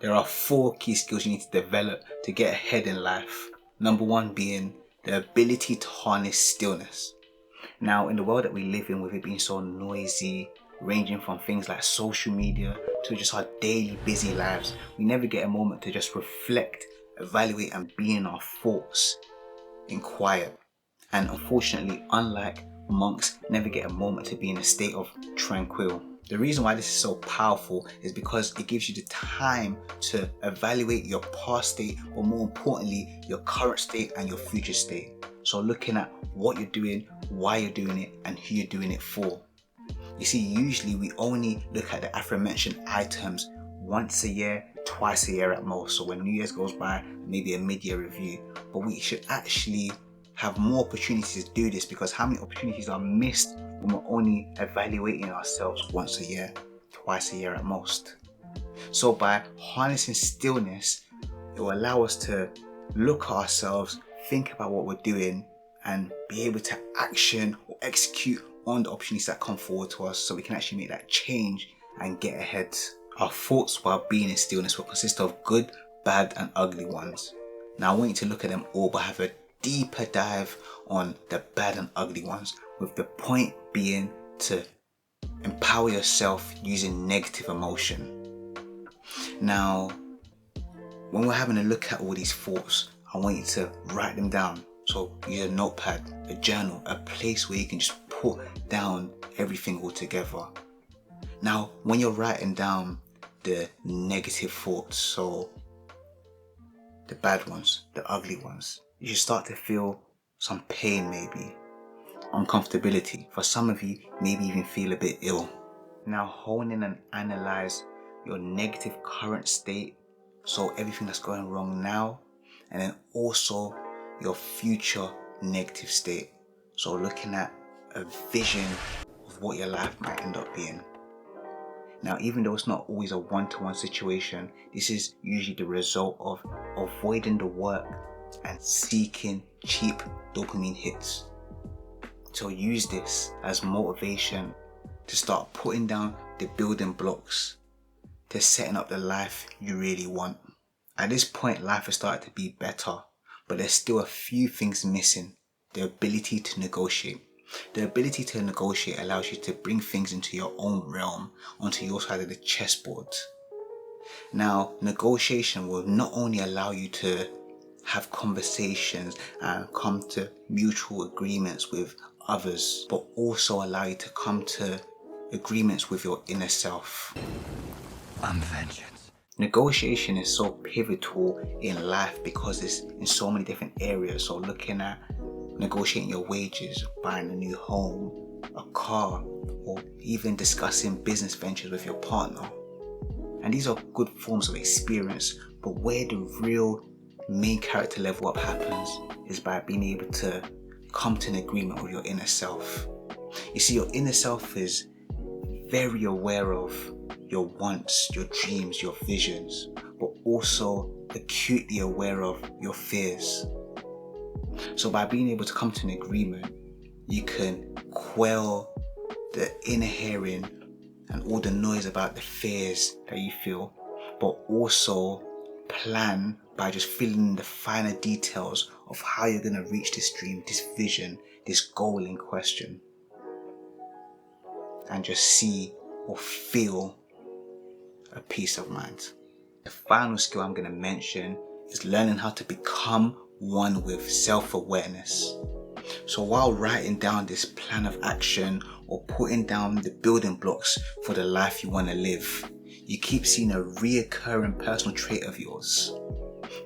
There are 4 key skills you need to develop to get ahead in life. Number 1 being the ability to harness stillness. Now, in the world that we live in, with it being so noisy, ranging from things like social media to just our daily busy lives, we never get a moment to just reflect, evaluate and be in our thoughts in quiet. And unfortunately, unlike monks, never get a moment to be in a state of tranquil. The reason why this is so powerful is because it gives you the time to evaluate your past state, or more importantly, your current state and your future state. So looking at what you're doing, why you're doing it, and who you're doing it for. You see, usually we only look at the aforementioned items once a year, twice a year at most. So when New Year's goes by, maybe a mid-year review. But we should actually have more opportunities to do this, because how many opportunities are missed when we're only evaluating ourselves once a year, twice a year at most. So by harnessing stillness, it will allow us to look at ourselves, think about what we're doing, and be able to action or execute on the opportunities that come forward to us, so we can actually make that change and get ahead. Our thoughts while being in stillness will consist of good, bad and ugly ones. Now I want you to look at them all, but have a deeper dive on the bad and ugly ones, with the point being to empower yourself using negative emotion. Now, when we're having a look at all these thoughts, I want you to write them down. So use a notepad, a journal, a place where you can just put down everything all together. Now, when you're writing down the negative thoughts, so the bad ones, the ugly ones, you should start to feel some pain, maybe uncomfortability. For some of you, maybe even feel a bit ill. Now hone in and analyze your negative current state, so everything that's going wrong now, and then also your future negative state. So looking at a vision of what your life might end up being. Now, even though it's not always a one-to-one situation, this is usually the result of avoiding the work and seeking cheap dopamine hits. So use this as motivation to start putting down the building blocks to setting up the life you really want. At this point, life has started to be better, but there's still a few things missing. The ability to negotiate. The ability to negotiate allows you to bring things into your own realm, onto your side of the chessboard. Now, negotiation will not only allow you to have conversations and come to mutual agreements with others, but also allow you to come to agreements with your inner self. I'm vengeance. Negotiation is so pivotal in life because it's in so many different areas. So looking at negotiating your wages, buying a new home, a car, or even discussing business ventures with your partner. And these are good forms of experience, but where the real main character level up happens is by being able to come to an agreement with your inner self. You see, your inner self is very aware of your wants, your dreams, your visions, but also acutely aware of your fears. So by being able to come to an agreement, you can quell the inner hearing and all the noise about the fears that you feel, but also plan by just filling in the finer details of how you're going to reach this dream, this vision, this goal in question, and just see or feel a peace of mind. The final skill I'm going to mention is learning how to become one with self-awareness. So while writing down this plan of action or putting down the building blocks for the life you want to live, you keep seeing a reoccurring personal trait of yours.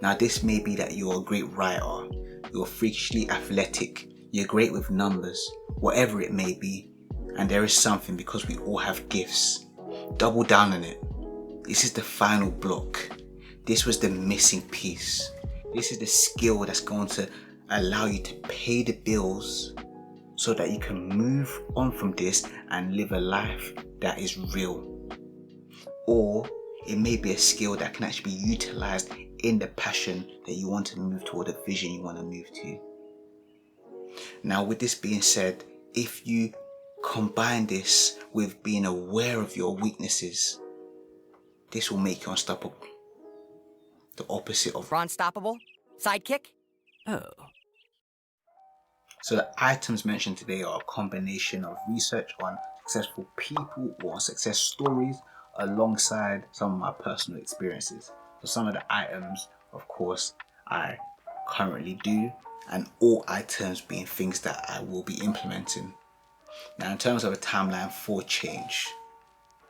Now, this may be that you're a great writer, you're freakishly athletic, you're great with numbers, whatever it may be, and there is something, because we all have gifts. Double down on it. This is the final block. This was the missing piece. This is the skill that's going to allow you to pay the bills so that you can move on from this and live a life that is real. Or it may be a skill that can actually be utilized in the passion that you want to move toward, the vision you want to move to. Now, with this being said, if you combine this with being aware of your weaknesses, this will make you unstoppable. the opposite of. Unstoppable? Sidekick? Oh. So the items mentioned today are a combination of research on successful people or success stories alongside some of my personal experiences. So some of the items, of course, I currently do, and all items being things that I will be implementing. Now in terms of a timeline for change,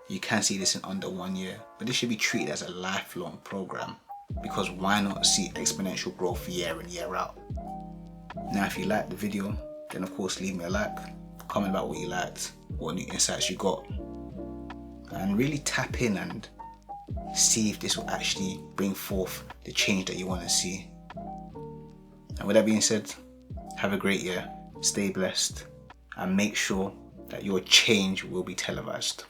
you can see this in under 1 year, but this should be treated as a lifelong program, because why not see exponential growth year in, year out? Now if you liked the video, then of course leave me a like, comment about what you liked, what new insights you got, and really tap in and see if this will actually bring forth the change that you want to see. And with that being said, have a great year, stay blessed, and make sure that your change will be televised.